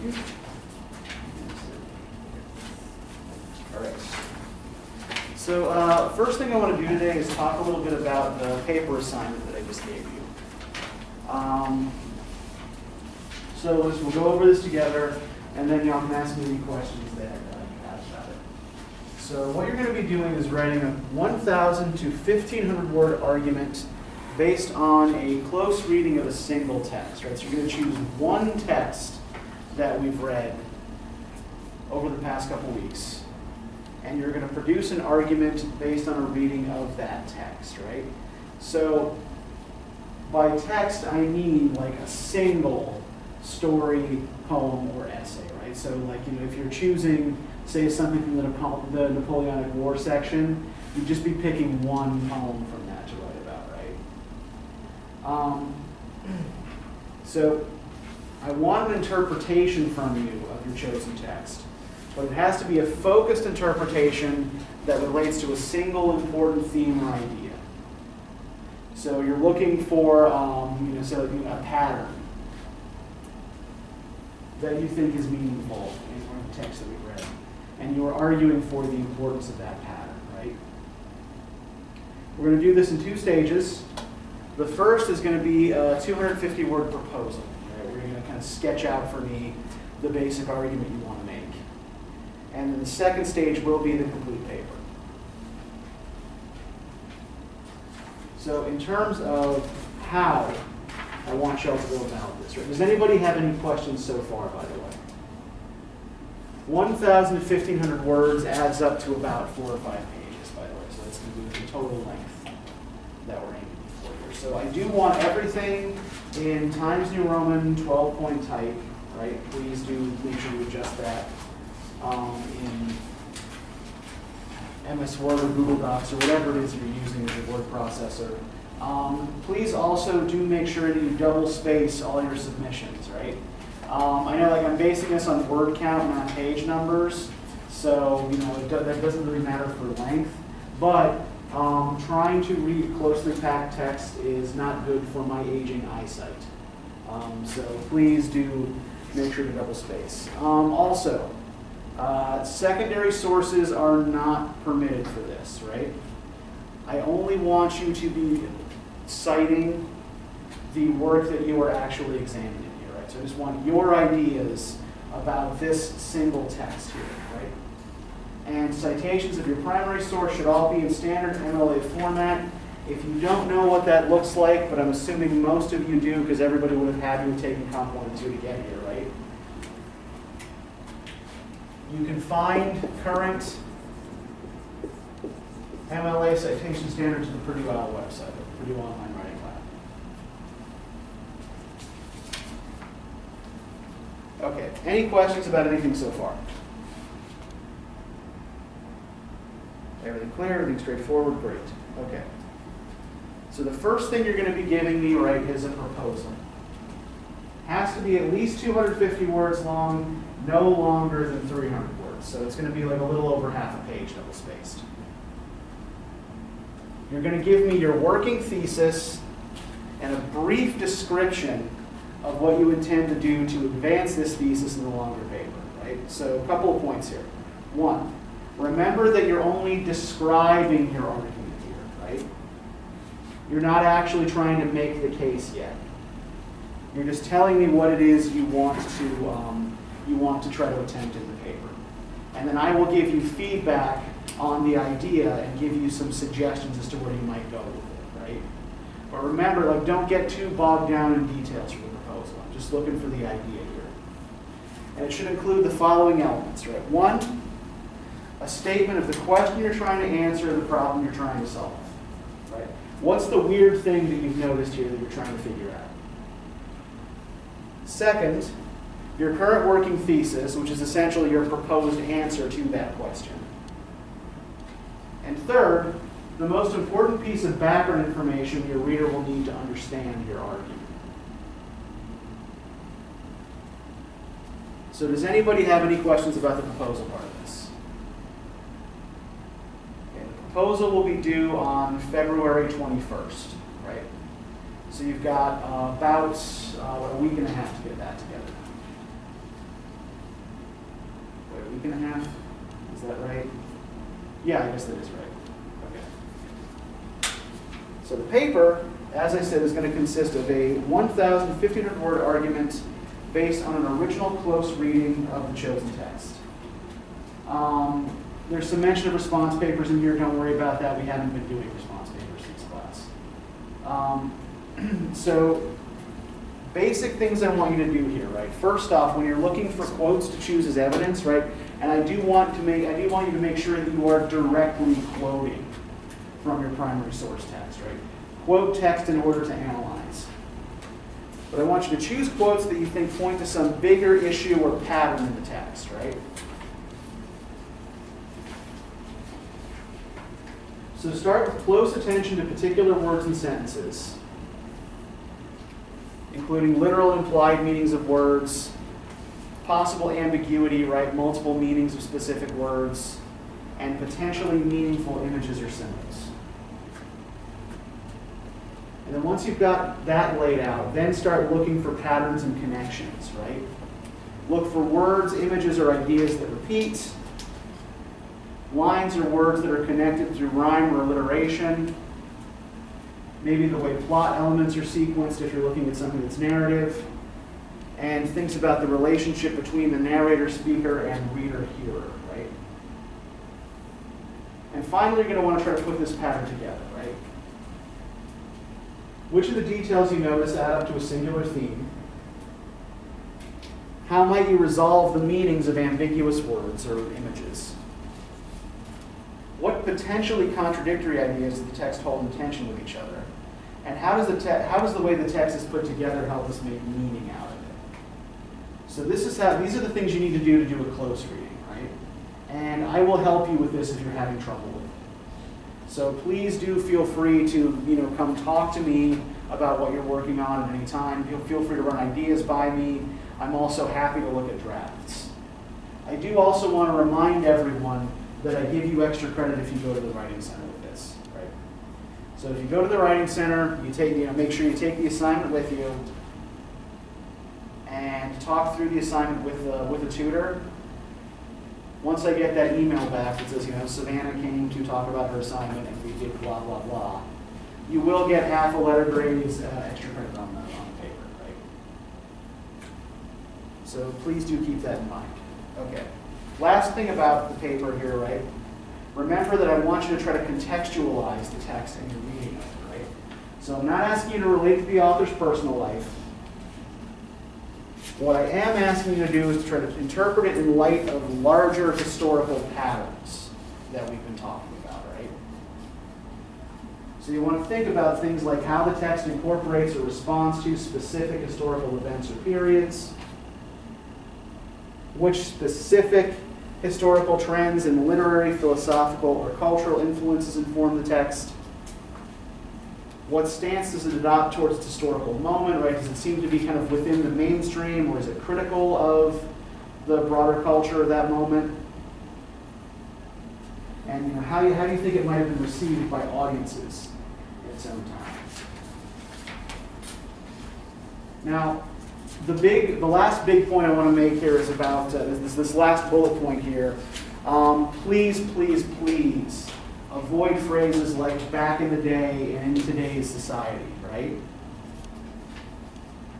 All right. So first thing I want to do today is talk a little bit about the paper assignment that I just gave you. So we'll go over this together, and then y'all can ask me any questions that you have about it. So what you're going to be doing is writing a 1,000 to 1,500 word argument based on a close reading of a single text, right? So you're going to choose one text that we've read over the past couple weeks, and you're going to produce an argument based on a reading of that text, right? So by text, I mean like a single story, poem, or essay, right? So like, if you're choosing, say, something from the Napoleonic War section, you'd just be picking one poem from that to write about, right? So I want an interpretation from you of your chosen text, but it has to be a focused interpretation that relates to a single important theme or idea. So you're looking for, a pattern that you think is meaningful in one of the texts that we've read, and you're arguing for the importance of that pattern, right? We're going to do this in two stages. The first is going to be a 250-word proposal. Right? We're going to kind of sketch out for me the basic argument you want to make. And then the second stage will be the complete paper. So in terms of how I want y'all to go about this, right? Does anybody have any questions so far, by the way? 1,000 to 1,500 words adds up to about 4 or 5 pages, by the way. So that's going to be the total length that we're aiming for here. So I do want everything in Times New Roman 12-point type, right? Please do make sure you adjust that in MS Word or Google Docs or whatever it is you're using as your word processor. Please also do make sure that you double space all your submissions, right? I know I'm basing this on word count, not page numbers, so that doesn't really matter for length, but trying to read closely packed text is not good for my aging eyesight. So please do make sure to double space. Also, secondary sources are not permitted for this, right? I only want you to be citing the work that you are actually examining here, right? So I just want your ideas about this single text here, right? And citations of your primary source should all be in standard MLA format. If you don't know what that looks like, but I'm assuming most of you do because everybody would have had you taking Comp 1 and 2 to get here, right? You can find current MLA citation standards to the Purdue OWL website, the Purdue Online Writing Lab. Okay, any questions about anything so far? Everything clear, everything straightforward, great. Okay. So the first thing you're going to be giving me, right, is a proposal. Has to be at least 250 words long, no longer than 300 words. So it's going to be like a little over half a page double spaced. You're going to give me your working thesis and a brief description of what you intend to do to advance this thesis in the longer paper, right? So a couple of points here. One, remember that you're only describing your argument here, right? You're not actually trying to make the case yet. You're just telling me what it is you want to try to attempt in the paper. And then I will give you feedback on the idea and give you some suggestions as to where you might go with it, right? But remember, don't get too bogged down in details for the proposal. I'm just looking for the idea here. And it should include the following elements, right? One, a statement of the question you're trying to answer, the problem you're trying to solve, right? What's the weird thing that you've noticed here that you're trying to figure out? Second, your current working thesis, which is essentially your proposed answer to that question. And third, the most important piece of background information your reader will need to understand your argument. So does anybody have any questions about the proposal part of this? Okay, the proposal will be due on February 21st, right? So you've got about a week and a half to get that together. a week and a half. Is that right? Yeah, I guess that is right. Okay. So the paper, as I said, is going to consist of a 1,500 word argument based on an original close reading of the chosen text. There's some mention of response papers in here. Don't worry about that. We haven't been doing response papers since class. So basic things I want you to do here, right? First off, when you're looking for quotes to choose as evidence, right? And I do want you to make sure that you are directly quoting from your primary source text, right? Quote text in order to analyze. But I want you to choose quotes that you think point to some bigger issue or pattern in the text, right? So start with close attention to particular words and sentences, including literal and implied meanings of words, possible ambiguity, right? Multiple meanings of specific words, and potentially meaningful images or symbols. And then once you've got that laid out, then start looking for patterns and connections, right? Look for words, images, or ideas that repeat, lines or words that are connected through rhyme or alliteration, maybe the way plot elements are sequenced if you're looking at something that's narrative, and things about the relationship between the narrator, speaker, and reader, hearer, right? And finally, you're going to want to try to put this pattern together, right? Which of the details you notice add up to a singular theme? How might you resolve the meanings of ambiguous words or images? What potentially contradictory ideas does the text hold in tension with each other? And how does the way the text is put together help us make meaning out of it? So these are the things you need to do a close reading, right? And I will help you with this if you're having trouble with it. So please do feel free to come talk to me about what you're working on at any time. Feel free to run ideas by me. I'm also happy to look at drafts. I do also want to remind everyone that I give you extra credit if you go to the Writing Center with this, right? So if you go to the Writing Center, make sure you take the assignment with you and talk through the assignment with a tutor. Once I get that email back that says, Savannah came to talk about her assignment and we did blah, blah, blah, you will get half a letter grades extra credit on the paper, right? So please do keep that in mind. Okay. Last thing about the paper here, right? Remember that I want you to try to contextualize the text and your reading of it, right? So I'm not asking you to relate to the author's personal life. What I am asking you to do is to try to interpret it in light of larger historical patterns that we've been talking about, right? So you want to think about things like how the text incorporates or responds to specific historical events or periods, which specific historical trends and literary, philosophical, or cultural influences inform the text. What stance does it adopt towards its historical moment, right? Does it seem to be kind of within the mainstream, or is it critical of the broader culture of that moment? And how do you think it might have been received by audiences at its own time? Now, the last big point I want to make here is about this last bullet point here. Please, please, please avoid phrases like back in the day and in today's society, right?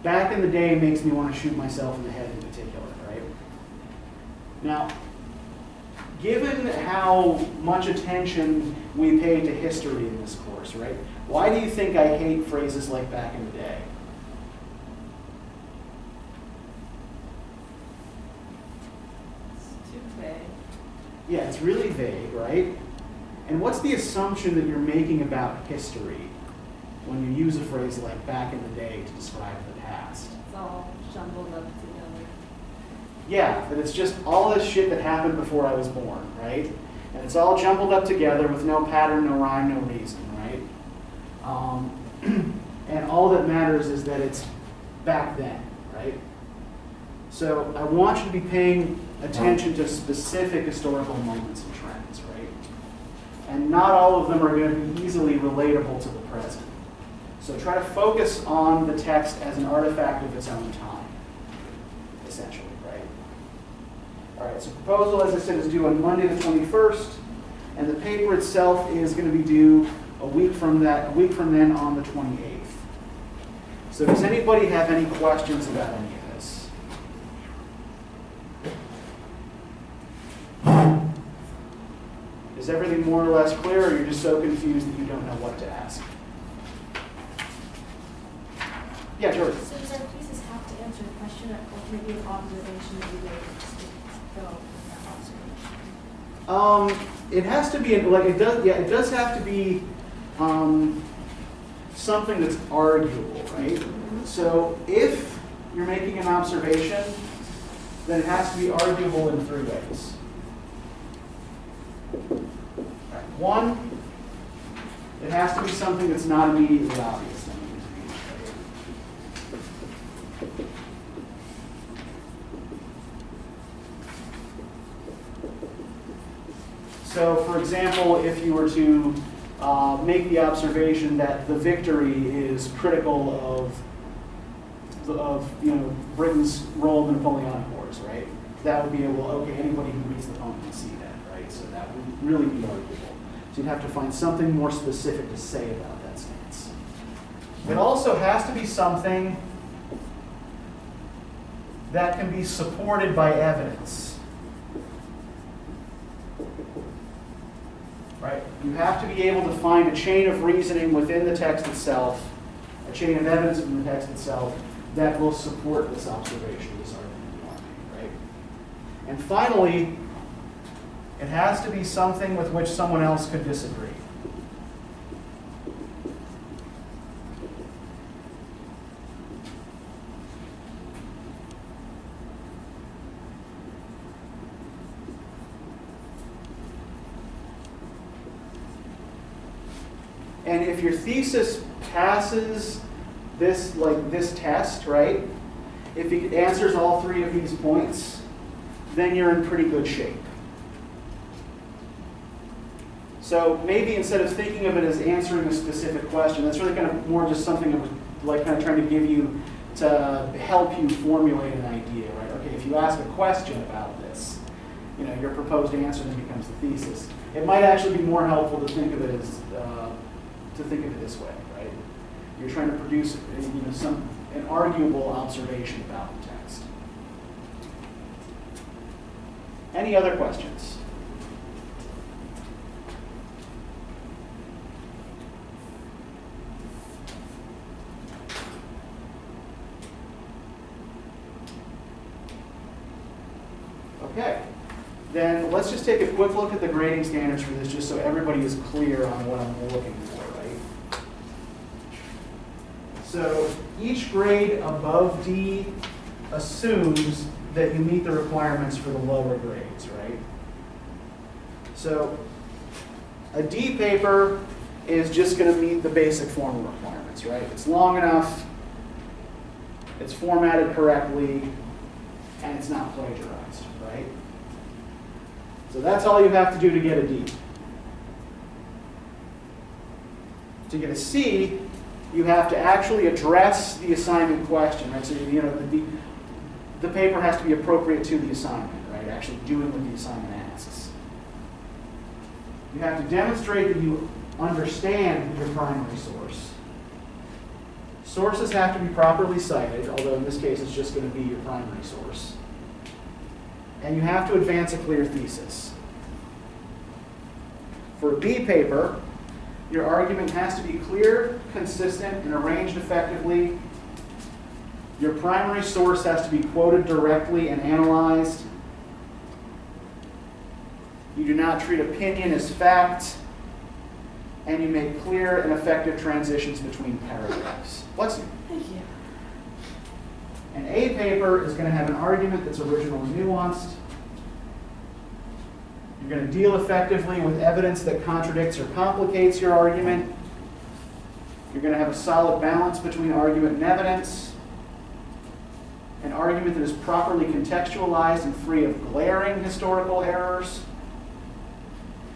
Back in the day makes me want to shoot myself in the head in particular, right? Now, given how much attention we pay to history in this course, right? Why do you think I hate phrases like back in the day? Yeah, it's really vague, right? And what's the assumption that you're making about history when you use a phrase like back in the day to describe the past? It's all jumbled up together. Yeah, that it's just all this shit that happened before I was born, right? And it's all jumbled up together with no pattern, no rhyme, no reason, right? And all that matters is that it's back then, right? So I want you to be paying attention to specific historical moments and trends, right? And not all of them are going to be easily relatable to the present. So try to focus on the text as an artifact of its own time, essentially, right? All right, so proposal, as I said, is due on Monday the 21st, and the paper itself is going to be due a week from then on the 28th. So does anybody have any questions about any of this? Is everything more or less clear, or you're just so confused that you don't know what to ask? Yeah, George. So does our thesis have to answer a question, or maybe an observation that we made to go with that observation? It has to be like it does. Yeah, it does have to be something that's arguable, right? So if you're making an observation, then it has to be arguable in 3 ways. Right. 1, it has to be something that's not immediately obvious. So, for example, if you were to make the observation that the victory is critical of Britain's role in the Napoleonic Wars, right? That would be okay, anybody who reads the poem can see that, right? So that would really be arguable. So you'd have to find something more specific to say about that stance. It also has to be something that can be supported by evidence. Right? You have to be able to find a chain of reasoning within the text itself, a chain of evidence within the text itself, that will support this observation, this argument you want to make, right? And finally, it has to be something with which someone else could disagree. And if your thesis passes this test, right? If it answers all 3 of these points, then you're in pretty good shape. So maybe instead of thinking of it as answering a specific question, that's really kind of more just something that was like kind of trying to give you to help you formulate an idea, right? Okay, if you ask a question about this, your proposed answer then becomes the thesis. It might actually be more helpful to think of it as this way, right? You're trying to produce an arguable observation about the text. Any other questions? Okay. Then let's just take a quick look at the grading standards for this, just so everybody is clear on what I'm looking for, right? So each grade above D assumes that you meet the requirements for the lower grades, right? So a D paper is just going to meet the basic formal requirements, right? It's long enough, it's formatted correctly, and it's not plagiarized, right? So that's all you have to do to get a D. To get a C, you have to actually address the assignment question, right? So the paper has to be appropriate to the assignment, right? Actually doing what the assignment asks. You have to demonstrate that you understand your primary source. Sources have to be properly cited, although in this case it's just going to be your primary source. And you have to advance a clear thesis. For a B paper, your argument has to be clear, consistent, and arranged effectively. Your primary source has to be quoted directly and analyzed. You do not treat opinion as fact. And you make clear and effective transitions between paragraphs. Lexi. Thank you. An A paper is going to have an argument that's original and nuanced. You're going to deal effectively with evidence that contradicts or complicates your argument. You're going to have a solid balance between argument and evidence. An argument that is properly contextualized and free of glaring historical errors.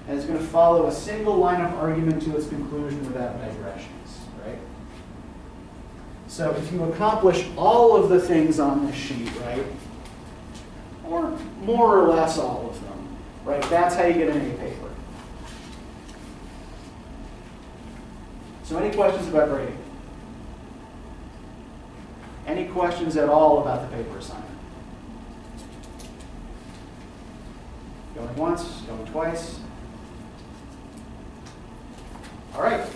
And it's going to follow a single line of argument to its conclusion without digressions, right? So if you accomplish all of the things on this sheet, right, or more or less all of them, right? That's how you get an A paper. So any questions about grading? Any questions at all about the paper assignment? Going once, going twice. All right.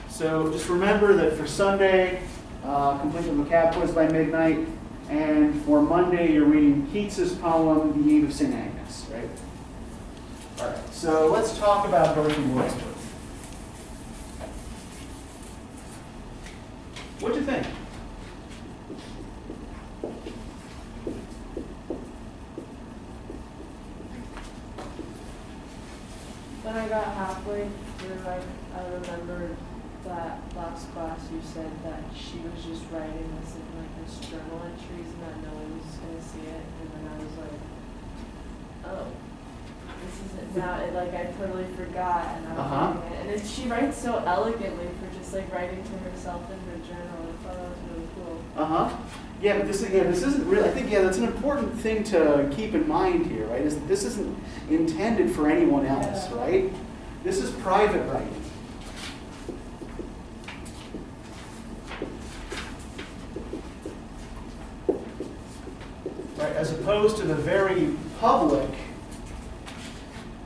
So just remember that for Sunday, complete the vocab quiz by midnight, and for Monday, you're reading Keats's poem, The Eve of St. Agnes, right? All right, so let's talk about Dorothy Wordsworth. What'd you think? When I got halfway through, I remembered that last class you said that she was just writing this in like this journal entries and that no one was going to see it. And then I was like, oh, this isn't now. I totally forgot. And I was reading it. And she writes so elegantly for just like writing to herself in her journal. I thought that was really cool. Yeah, but this isn't really, I think, that's an important thing to keep in mind here, right? Is that this isn't intended for anyone else, right? This is private writing. Right, as opposed to the very public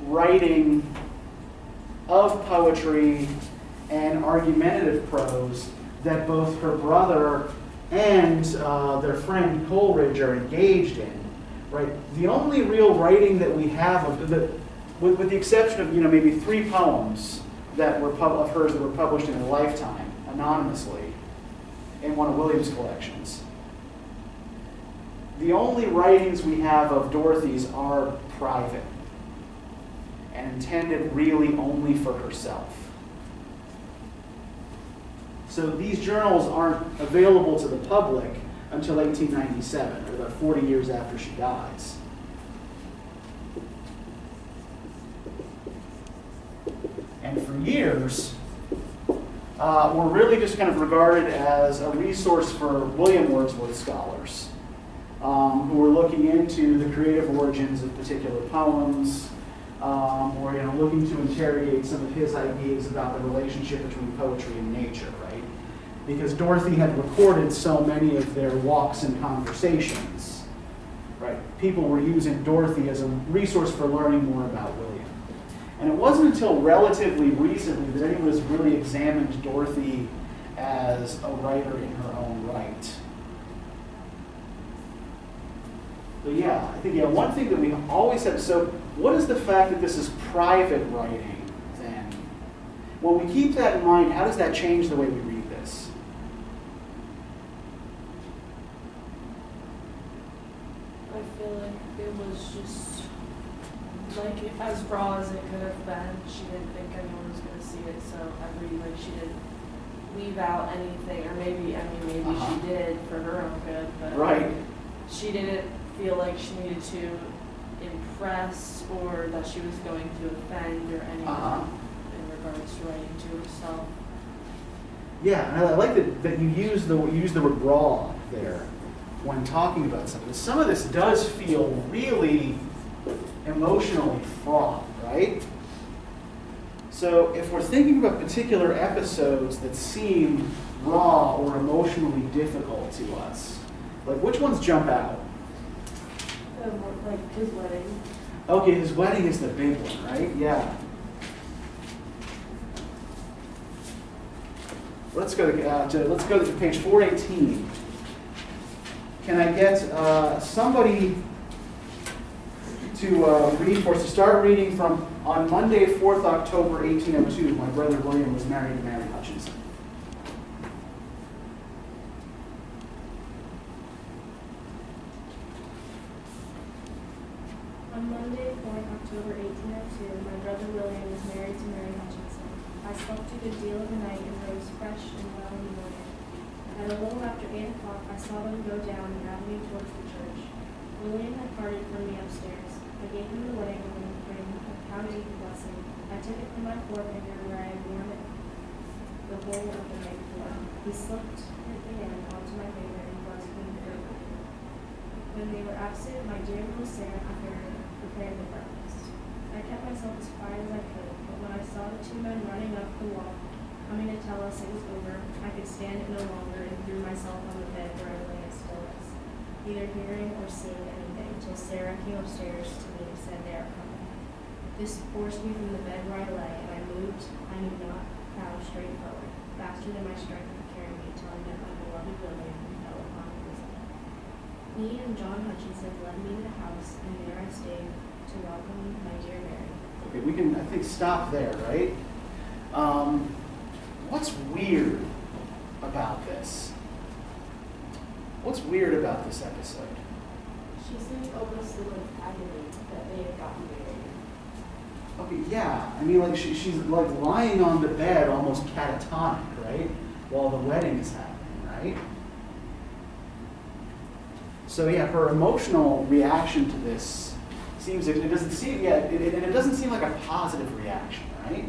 writing of poetry and argumentative prose that both her brother and their friend Coleridge are engaged in, right? The only real writing that we have with the exception of maybe 3 poems that were of hers that were published in her lifetime anonymously in one of William's collections. The only writings we have of Dorothy's are private and intended really only for herself. So these journals aren't available to the public until 1897, or about 40 years after she dies. And for years, were really just kind of regarded as a resource for William Wordsworth scholars who were looking into the creative origins of particular poems, or looking to interrogate some of his ideas about the relationship between poetry and nature, right? Because Dorothy had recorded so many of their walks and conversations, right? People were using Dorothy as a resource for learning more about William. And it wasn't until relatively recently that anyone has really examined Dorothy as a writer in her own right. But yeah, I think one thing that we always have, so what is the fact that this is private writing then? When we keep that in mind, how does that change the way we read this? I feel like it was just as raw as it could have been. She didn't think anyone was going to see it, so she didn't leave out anything, or maybe she did for her own good, but right. She didn't feel like she needed to impress or that she was going to offend or anyone in regards to writing to herself. Yeah, and I like that you use the word raw there when talking about something. Some of this does feel really emotionally fraught, right? So if we're thinking about particular episodes that seem raw or emotionally difficult to us, like which ones jump out? Like his wedding. Okay, his wedding is the big one, right? Yeah. Let's go to page 418. Can I get somebody to read for us, to start reading from on Monday, 4th October, 1802, my brother William was married to Mary Hutchinson. On Monday, 4th October 1802, my brother William was married to Mary Hutchinson. I slept a good deal of the night and rose fresh and well in the morning. At a little after 8 o'clock, I saw them go down the avenue towards the church. William had parted from me upstairs. I gave him the wedding ring and counted the blessing. I took it from my forefinger where I had worn it the whole of the night before. He slipped it again onto my finger and buzzed me over. When they were absent, my dear little Sarah prepared the breakfast. I kept myself as quiet as I could, but when I saw the two men running up the walk, coming to tell us it was over, I could stand it no longer and threw myself on the bed where I lay as still as, neither hearing or seeing anything, till Sarah came upstairs to me and said, "They are coming." This forced me from the bed where I lay, and I moved, I knew not how, straight forward, faster than my strength could carry me, till I met my beloved William and fell upon his lap. He and John Hutchinson led me to the house, and there I stayed to welcome my dear Mary. Okay, we can, I think, stop there, right? What's weird about this? What's weird about this episode? She seemed almost like agony that they had gotten married. Okay, yeah. I mean, like, she's like lying on the bed, almost catatonic, right? While the wedding is happening, right? So yeah, her emotional reaction to this seems, it doesn't seem, yeah, it doesn't seem like a positive reaction, right?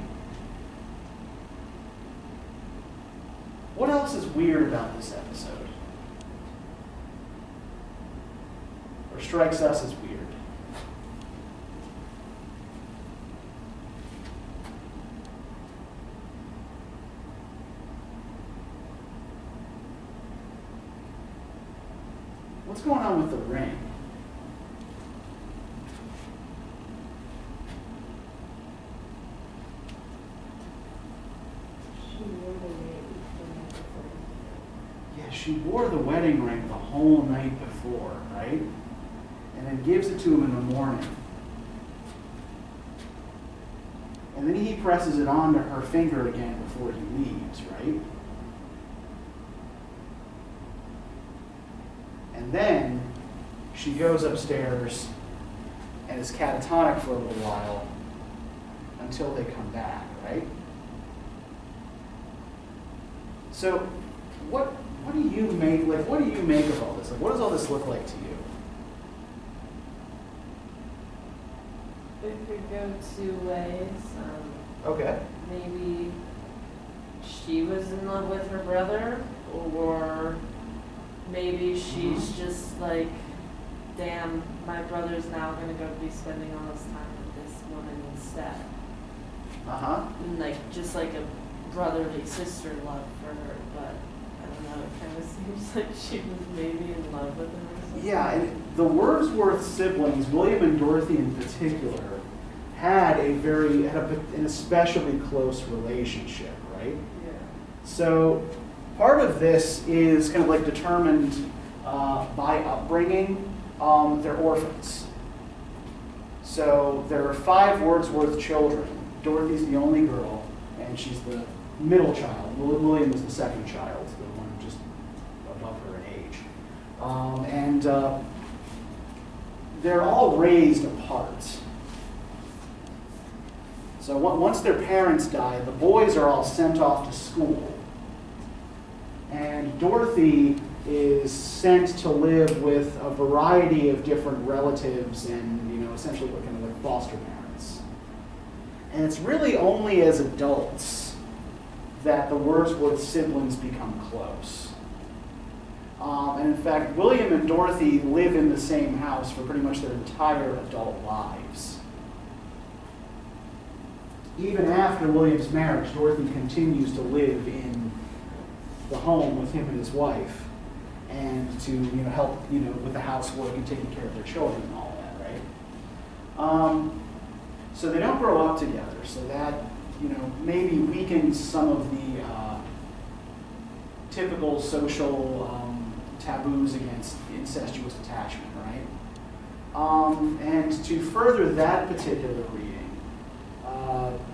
What else is weird about this episode? Or strikes us as weird? What's going on with the ring? Yeah, she wore the wedding ring the whole night before, right? And then gives it to him in the morning. And then he presses it onto her finger again before he leaves, right? And then she goes upstairs and is catatonic for a little while until they come back, right? So what do you make, like, what do you make of all this? Like, what does all this look like to you? It could go two ways. Okay. Maybe she was in love with her brother, or maybe she's just like, damn, my brother's now going to go be spending all this time with this woman instead. Uh-huh. And like, just like a brotherly sister love for her, but I don't know, it kind of seems like she was maybe in love with him or something. Yeah, and the Wordsworth siblings, William and Dorothy in particular, had an especially close relationship, right? Yeah. So part of this is kind of like determined by upbringing. They're orphans. So there are 5 Wordsworth children. Dorothy's the only girl, and she's the middle child. William is the second child, the one just above her in age. And they're all raised apart. So once their parents die, the boys are all sent off to school. And Dorothy is sent to live with a variety of different relatives and, essentially kind of like foster parents. And it's really only as adults that the Wordsworth siblings become close. And in fact, William and Dorothy live in the same house for pretty much their entire adult lives. Even after William's marriage, Dorothy continues to live in the home with him and his wife, and to help with the housework and taking care of their children and all that, right? So they don't grow up together, so that maybe weakens some of the typical social taboos against incestuous attachment, right? And to further that particular reading,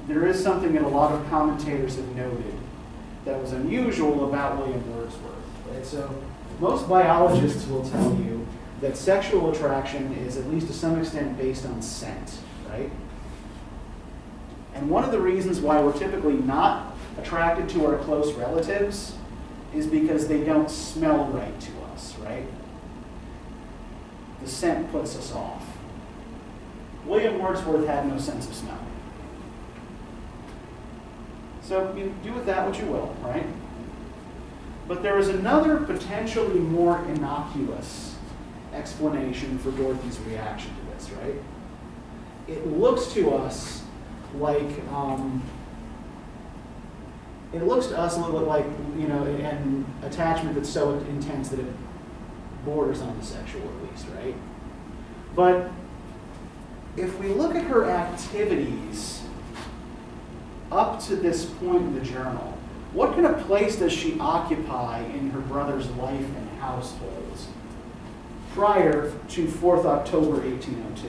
there is something that a lot of commentators have noted that was unusual about William Wordsworth. Right? So most biologists will tell you that sexual attraction is, at least to some extent, based on scent, right? And one of the reasons why we're typically not attracted to our close relatives is because they don't smell right to us, right? The scent puts us off. William Wordsworth had no sense of smell. So you do with that what you will, right? But there is another potentially more innocuous explanation for Dorothy's reaction to this, right? It looks to us like, a little bit like, an attachment that's so intense that it borders on the sexual at least, right? But if we look at her activities up to this point in the journal, what kind of place does she occupy in her brother's life and household prior to 4th October 1802?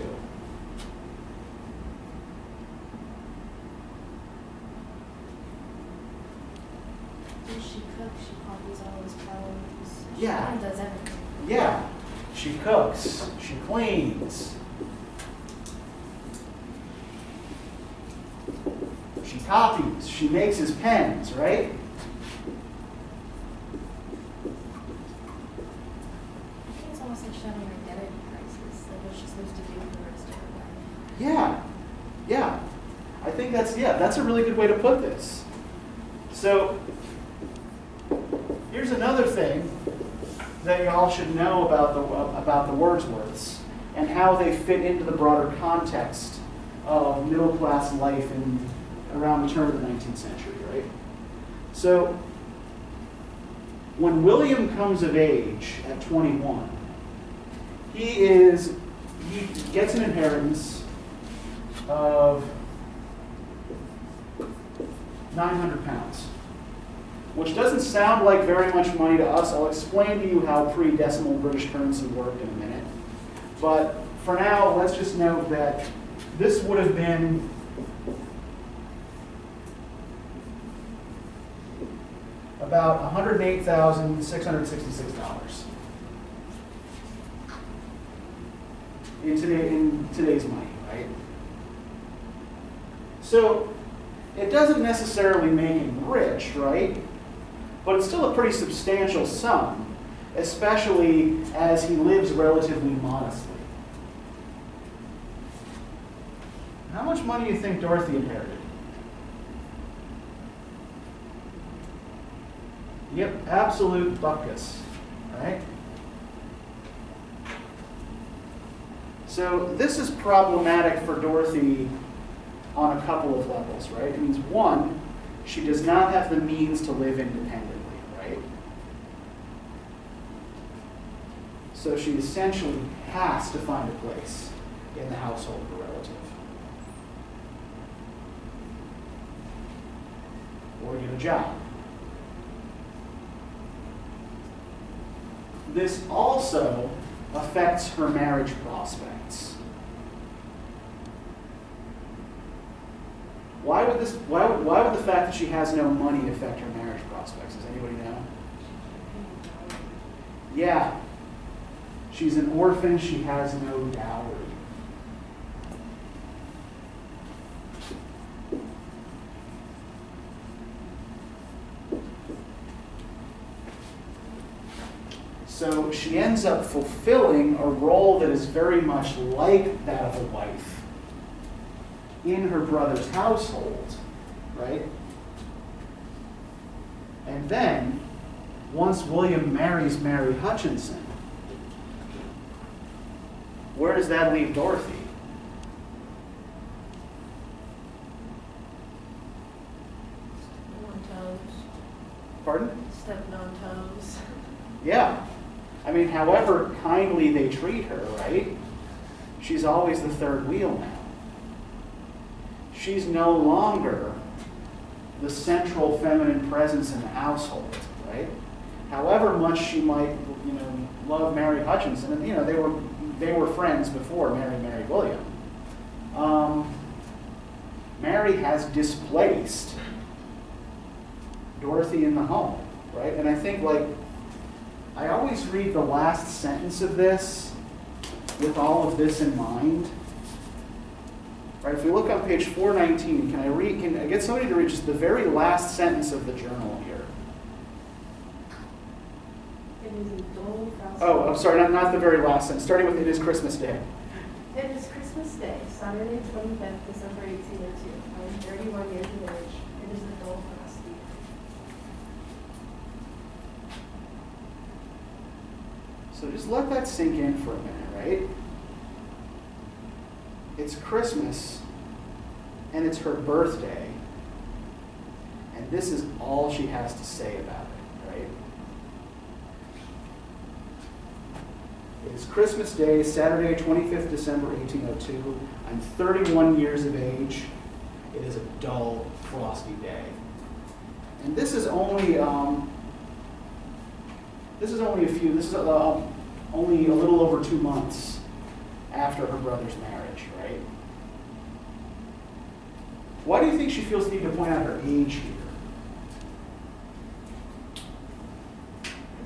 She cooks, she copies all his poems. Yeah. She kind of does everything. Yeah, she cooks, she cleans, she copies, she makes his pens, right? It's almost like she's having an identity crisis, like what she's supposed to do for the rest of her life. Yeah. I think that's a really good way to put this. So, here's another thing that y'all should know about the Wordsworths and how they fit into the broader context of middle-class life around the turn of the 19th century, right? So, when William comes of age at 21, he gets an inheritance of £900. Which doesn't sound like very much money to us. I'll explain to you how pre-decimal British currency worked in a minute. But for now, let's just note that this would have been about $108,666 in today's money, right? So it doesn't necessarily make him rich, right? But it's still a pretty substantial sum, especially as he lives relatively modestly. How much money do you think Dorothy inherited? Yep, absolute buckus, right? So this is problematic for Dorothy on a couple of levels, right? It means, one, she does not have the means to live independently, right? So she essentially has to find a place in the household of a relative. Or get a job. This also affects her marriage prospects. Why would the fact that she has no money affect her marriage prospects? Does anybody know? Yeah. She's an orphan, she has no dowry. So she ends up fulfilling a role that is very much like that of a wife in her brother's household, right? And then, once William marries Mary Hutchinson, where does that leave Dorothy? On toes. Pardon? Stepping on toes. Yeah. I mean, however kindly they treat her, right? She's always the third wheel now. She's no longer the central feminine presence in the household, right? However much she might, love Mary Hutchinson, and they were friends before Mary married William. Mary has displaced Dorothy in the home, right? And I think, I always read the last sentence of this with all of this in mind. Right, if we look on page 419, can I get somebody to read just the very last sentence of the journal here? It is a dole fast. Oh, I'm sorry, not the very last sentence, starting with "It is Christmas Day." It is Christmas Day, Saturday, 25th, December 1802. I am 31 years of age. It is a dole So just let that sink in for a minute, right? It's Christmas, and it's her birthday, and this is all she has to say about it, right? It is Christmas Day, Saturday, 25th December, 1802. I'm 31 years of age. It is a dull, frosty day. And this is only only a little over 2 months after her brother's marriage, right? Why do you think she feels the need to point out her age here?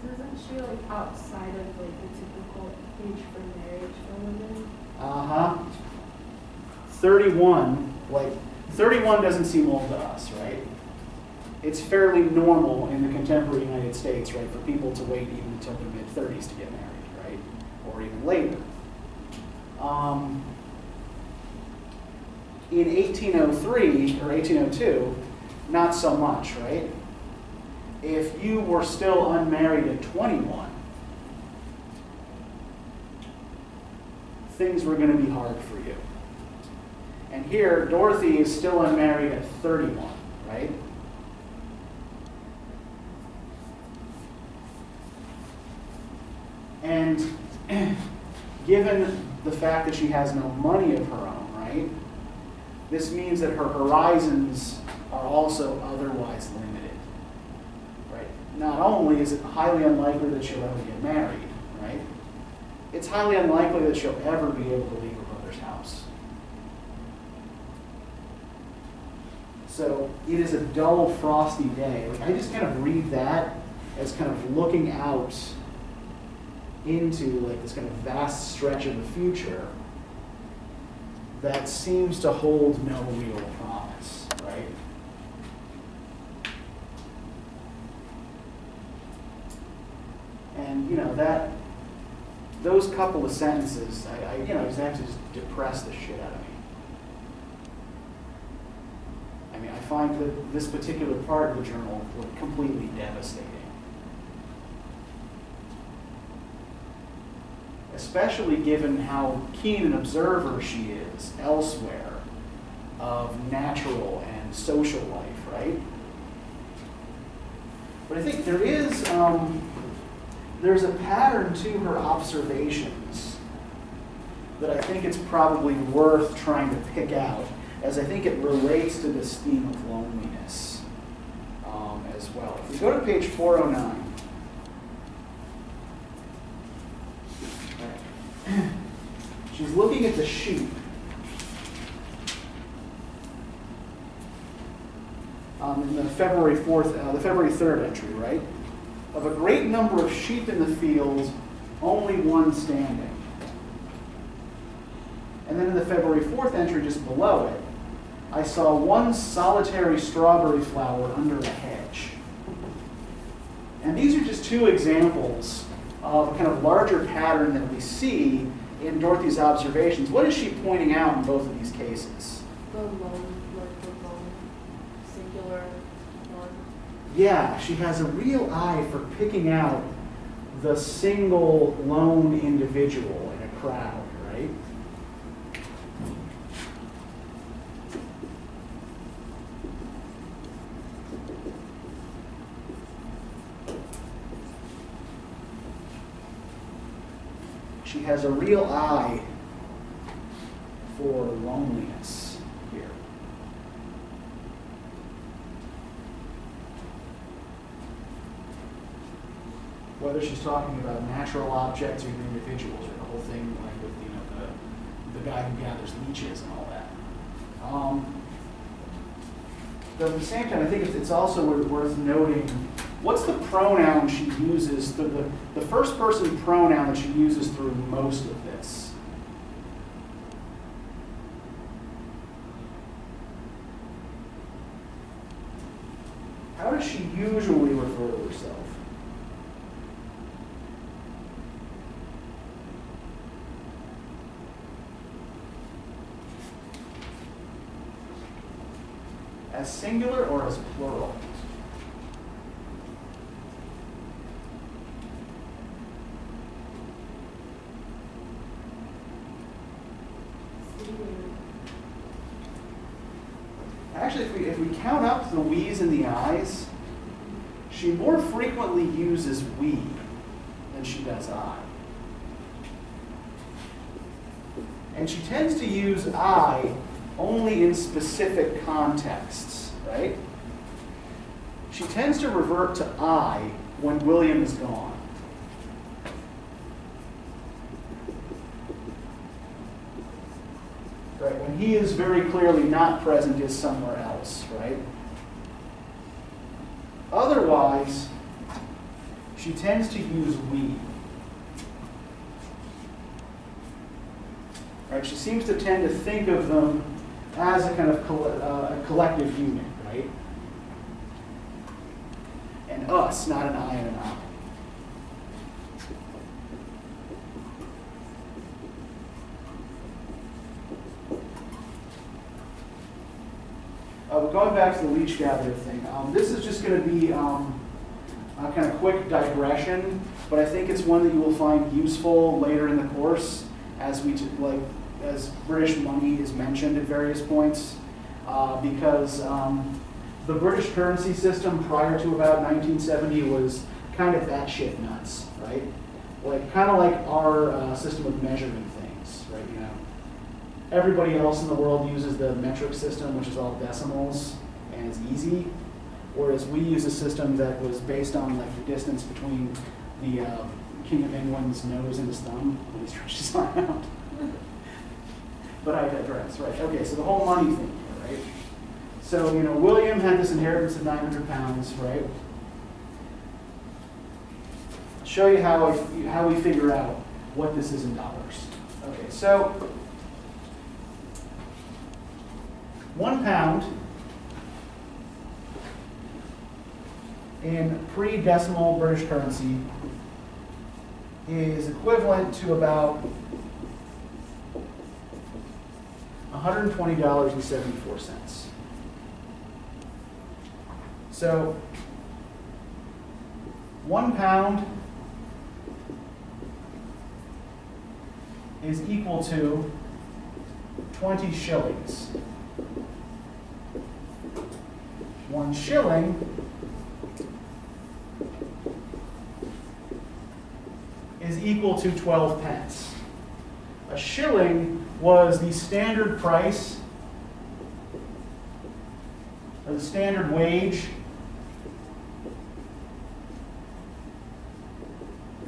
Because isn't she like outside of like the typical age for marriage for women? 31, 31 doesn't seem old to us, right? It's fairly normal in the contemporary United States, right, for people to wait even until their mid-30s to get married, right? Or even later. In 1803 or 1802, not so much, right? If you were still unmarried at 21, things were going to be hard for you. And here, Dorothy is still unmarried at 31, right? And given the fact that she has no money of her own, right? This means that her horizons are also otherwise limited, right? Not only is it highly unlikely that she'll ever get married, right? It's highly unlikely that she'll ever be able to leave her brother's house. So it is a dull, frosty day. Like, I just kind of read that as kind of looking out into like this kind of vast stretch of the future that seems to hold no real promise, right? And those couple of sentences, I just have to just depress the shit out of me. I mean, I find that this particular part of the journal completely devastating. Especially given how keen an observer she is elsewhere of natural and social life, right? But I think there's a pattern to her observations that I think it's probably worth trying to pick out, as I think it relates to this theme of loneliness as well. If we go to page 409, she's looking at the sheep. In the February 3rd entry, right? Of a great number of sheep in the fields, only one standing. And then in the February 4th entry, just below it, I saw one solitary strawberry flower under a hedge. And these are just two examples of a kind of larger pattern that we see in Dorothy's observations. What is she pointing out in both of these cases? The lone, singular one. Yeah, she has a real eye for picking out the single lone individual in a crowd, right? She has a real eye for loneliness here. Whether she's talking about natural objects or even individuals, or the whole thing like with the guy who gathers leeches and all that. But at the same time, I think it's also worth noting what's the pronoun she uses, the first person pronoun that she uses through most of this. How does she usually refer to herself? As singular or as plural? you count up the we's and the i's, she more frequently uses we than she does I. And she tends to use I only in specific contexts, right? She tends to revert to I when William is gone. Right? When he is very clearly not present, is somewhere else, right? Otherwise, she tends to use we. Right? She seems to tend to think of them as a kind of a collective unit, right? And us, not an I and an I. Going back to the leech gatherer thing, this is just going to be a kind of quick digression, but I think it's one that you will find useful later in the course as as British money is mentioned at various points, because the British currency system prior to about 1970 was kind of batshit nuts, right? Kind of like our system of measuring things, right? You know, everybody else in the world uses the metric system, which is all decimals, and it's easy. Whereas we use a system that was based on the distance between the King of England's nose and his thumb when he stretched his arm out. But I digress, right? Okay, so the whole money thing here, right? So, you know, William had this inheritance of 900 pounds, right? I'll show you how we figure out what this is in dollars. Okay, so 1 pound in pre-decimal British currency is equivalent to about $120.74. So 1 pound is equal to 20 shillings. 1 shilling is equal to 12 pence. A shilling was the standard price, or the standard wage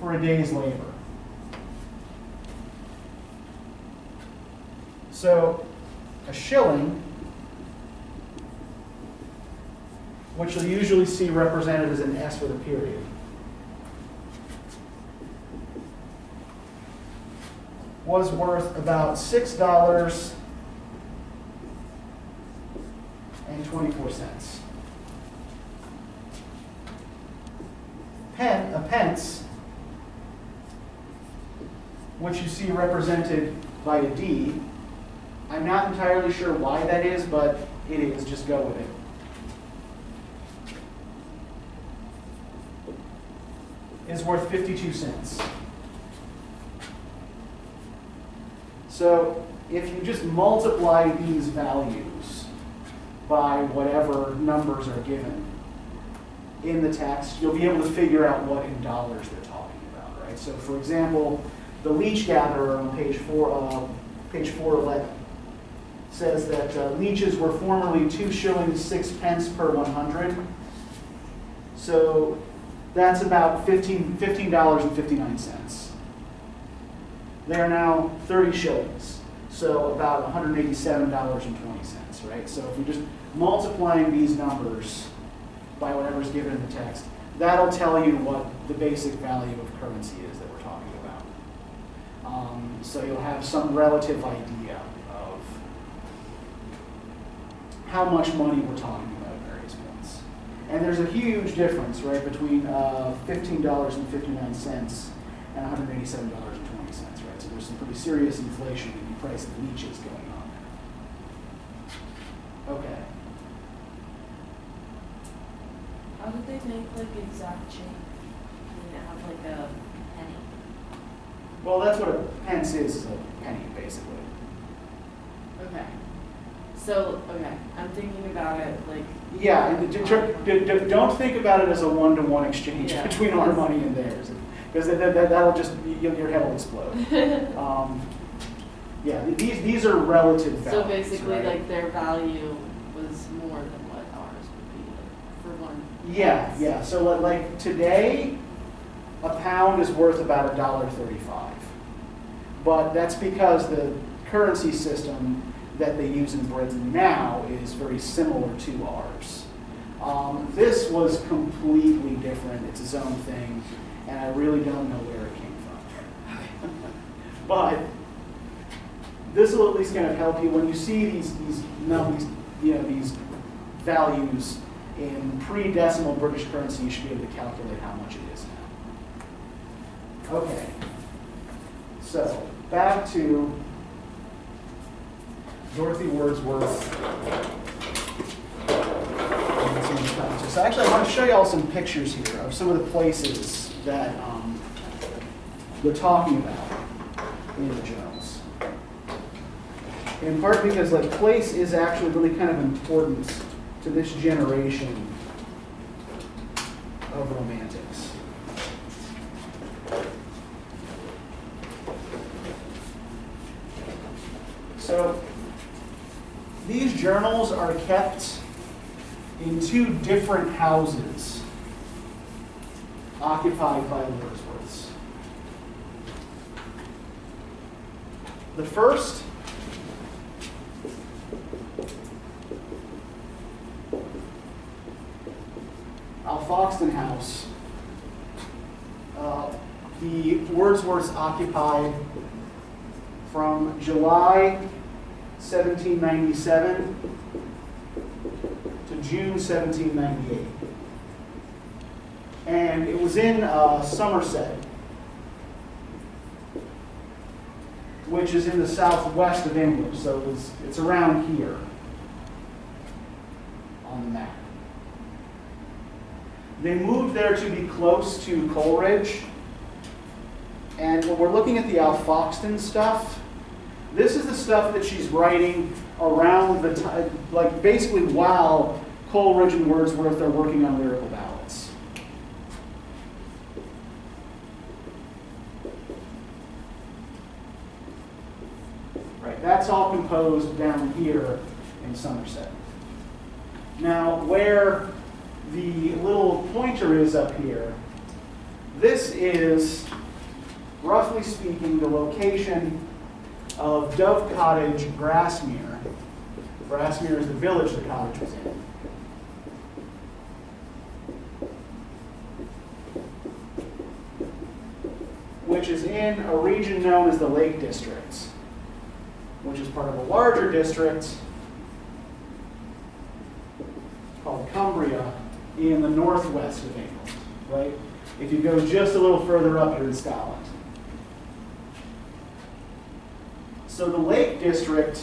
for a day's labor. So a shilling, which you'll usually see represented as an S with a period, was worth about $6.24. A pence, which you see represented by a D, I'm not entirely sure why that is, but it is. Just go with it. Is worth 52 cents. So if you just multiply these values by whatever numbers are given in the text, you'll be able to figure out what in dollars they're talking about, right? So for example, the leech gatherer on page 411 says that leeches were formerly 2 shillings 6 pence per 100. So that's about $15.59. They are now 30 shillings, so about $187.20, right? So if you're just multiplying these numbers by whatever's given in the text, that'll tell you what the basic value of currency is that we're talking about. So you'll have some relative idea of how much money we're talking about at various points. And there's a huge difference, right, between $15.59 and $187.20, right? So there's some pretty serious inflation in the price of leeches going on there. Okay. How did they make exact change? Did it have a penny? Well, that's what a pence is a penny, basically. Okay. So, okay, I'm thinking about it like. Yeah, and don't think about it as a one-to-one exchange Yeah. between our money and theirs, because that'll just, your head will explode. Yeah, these are relative values. So basically, right? like their value was more than what ours would be, like, for one. Yeah, yeah. So like today, a pound is worth about $1.35, but that's because the currency system that they use in Britain now is very similar to ours. This was completely different. It's its own thing, and I really don't know where it came from. But this will at least kind of help you when you see these numbers, these values in pre-decimal British currency. You should be able to calculate how much it is now. Okay. So back to Dorothy Wordsworth. So actually, I want to show you all some pictures here of some of the places that we're talking about in the journals. In part because like place is actually really kind of important to this generation of romantics. So these journals are kept in two different houses occupied by Wordsworths. The first Alfoxden house, the Wordsworths occupied from July 1797 to June 1798. And it was in Somerset, which is in the southwest of England, so it's around here on the map. They moved there to be close to Coleridge, and when we're looking at the Alfoxden stuff, this is the stuff that she's writing around the time, like basically while Coleridge and Wordsworth are working on lyrical ballads. Right, that's all composed down here in Somerset. Now, where the little pointer is up here, this is, roughly speaking, the location of Dove Cottage, Grasmere. Grasmere is the village the cottage was in. Which is in a region known as the Lake District, which is part of a larger district called Cumbria in the northwest of England, right? If you go just a little further up, you're in Scotland. So the Lake District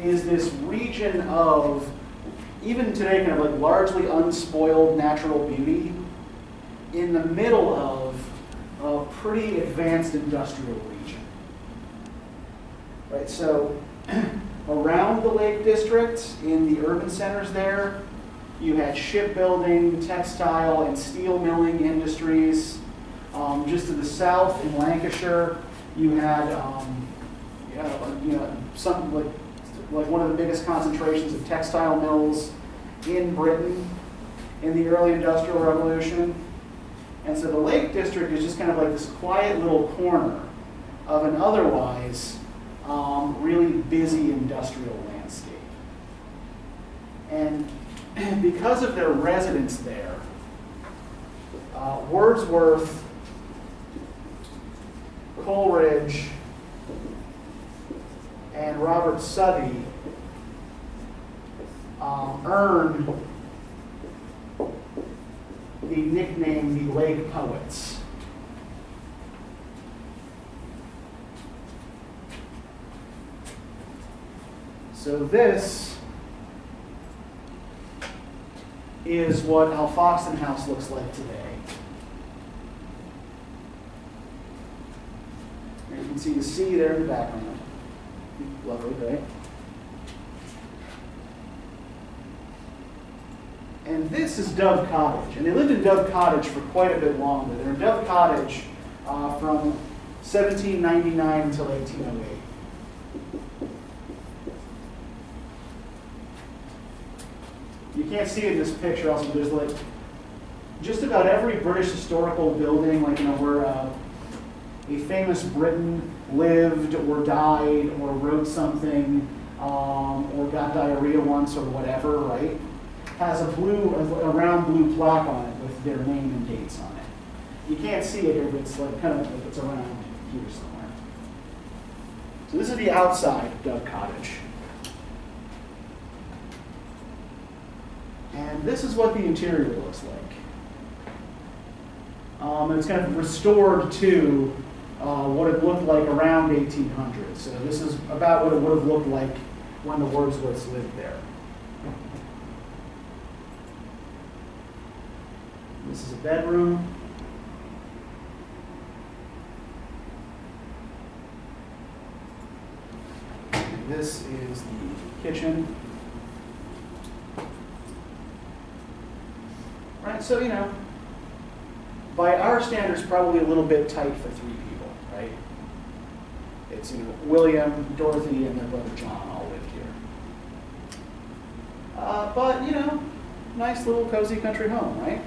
is this region of, even today, kind of like largely unspoiled natural beauty in the middle of a pretty advanced industrial region. Right, so around the Lake District, in the urban centers there, you had shipbuilding, textile, and steel milling industries. Just to the south in Lancashire, you had something like one of the biggest concentrations of textile mills in Britain in the early Industrial Revolution. And so the Lake District is just kind of like this quiet little corner of an otherwise really busy industrial landscape. And because of their residence there, Wordsworth, Coleridge, and Robert Southey earned the nickname the Lake Poets. So this is what Alfoxden House looks like today. And you can see the sea there in the background. Lovely, right? And this is Dove Cottage. And they lived in Dove Cottage for quite a bit longer. They're in Dove Cottage from 1799 until 1808. You can't see it in this picture also, there's like just about every British historical building, like, where a famous Briton lived or died or wrote something or got diarrhea once or whatever, right? Has a round blue plaque on it with their name and dates on it. You can't see it here, but it's like kind of like it's around here somewhere. So this is the outside of Dove Cottage. And this is what the interior looks like. And it's kind of restored to what it looked like around 1800. So this is about what it would have looked like when the Wordsworths lived there. This is a bedroom. And this is the kitchen. Right, so, by our standards, probably a little bit tight for 3 people, right? It's, William, Dorothy, and their brother John all lived here. But, nice little cozy country home, right?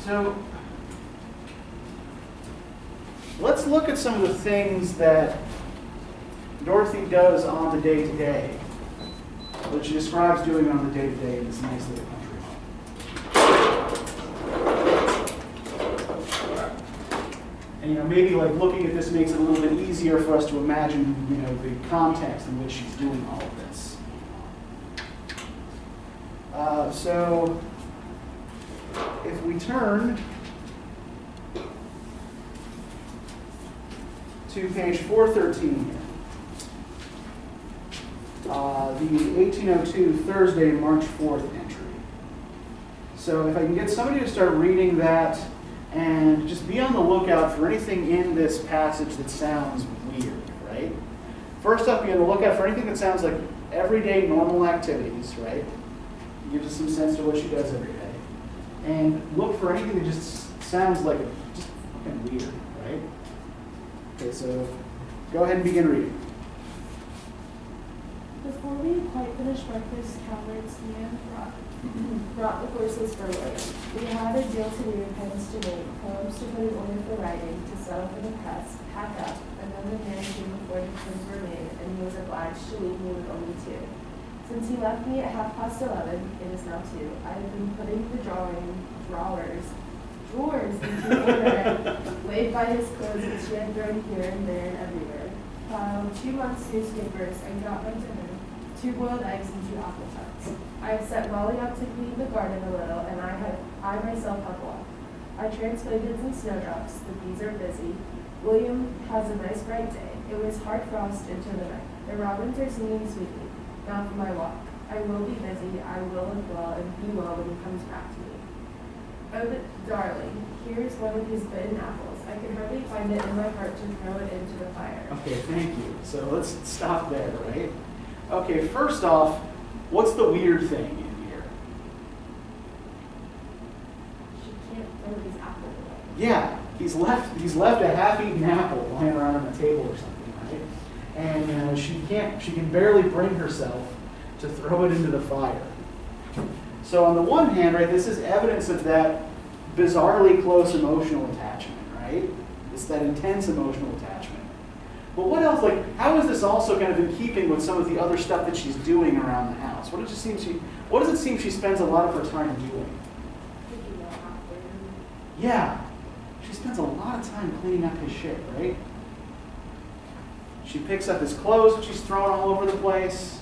So, let's look at some of the things that Dorothy does on the day-to-day, that she describes doing on the day-to-day in this nice little country home. And maybe like looking at this makes it a little bit easier for us to imagine, the context in which she's doing all of this. So if we turn to page 413 here. The 1802 Thursday, March 4th entry. So if I can get somebody to start reading that and just be on the lookout for anything in this passage that sounds weird, right? First up, be on the lookout for anything that sounds like everyday normal activities, right? It gives us some sense to what she does every day. And look for anything that just sounds like just fucking weird, right? Okay, so go ahead and begin reading. Before we had quite finished breakfast, Calvert's man brought the horses for William. We had a deal to do, pens to make, poems to put in order for writing, to settle for the press, pack up, and then the man came before the pens were made, and he was obliged to leave me with only 2. Since he left me at 11:30, it is now 2, I have been putting the drawers into order, laid by his clothes which he had thrown here and there and everywhere. Filed 2 months' newspapers, and got my dinner, 2 boiled eggs and 2 apple tarts. I have set Molly up to clean the garden a little, and I myself have walked. I transplanted some snowdrops, the bees are busy. William has a nice bright day. It was hard frost into the night. The robins are singing sweetly. Now for my walk. I will be busy, I will look well, and be well when he comes back to me. Oh, darling, here's one of his bitten apples. I can hardly find it in my heart to throw it into the fire. Okay, thank you. So let's stop there, right? Okay, first off, what's the weird thing in here? She can't throw these apples away. Yeah, he's left a half-eaten apple lying around on the table or something, right? And she can barely bring herself to throw it into the fire. So on the one hand, right, this is evidence of that bizarrely close emotional attachment, right? It's that intense emotional attachment. But what else, how is this also kind of in keeping with some of the other stuff that she's doing around the house? What does it seem she spends a lot of her time doing? Yeah, she spends a lot of time cleaning up his shit, right? She picks up his clothes that she's throwing all over the place.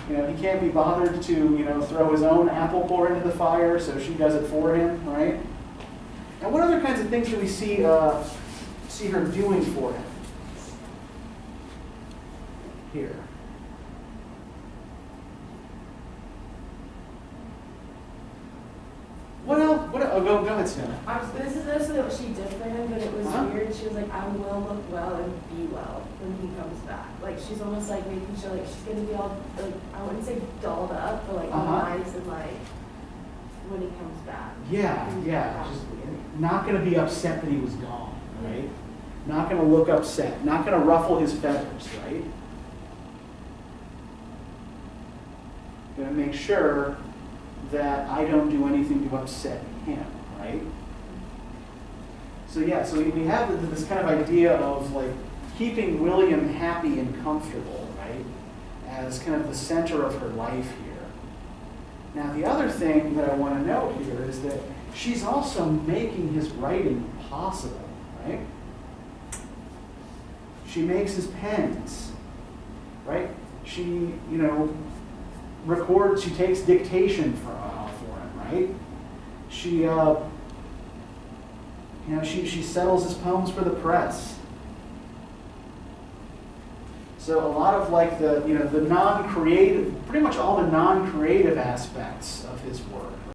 He can't be bothered to, throw his own apple core into the fire, so she does it for him, right? And what other kinds of things do we see her doing for him? Here. What else? Oh, go ahead, Sienna. This is also what she did for him, but it was weird. She was like, I will look well and be well when he comes back. Like, she's almost like making sure, she's going to be all, I wouldn't say for like Uh-huh. nice and like when he comes back. Yeah. Just not going to be upset that he was gone, right? Not going to look upset. Not going to ruffle his feathers, right? Going to make sure that I don't do anything to upset him, right? So yeah, so we have this kind of idea of like keeping William happy and comfortable, right? As kind of the center of her life here. Now the other thing that I want to note here is that she's also making his writing possible, right? She makes his pens, right? She, records, she takes dictation for him, right? She, she settles his poems for the press. So a lot of like the non-creative, pretty much all the non-creative aspects of his work,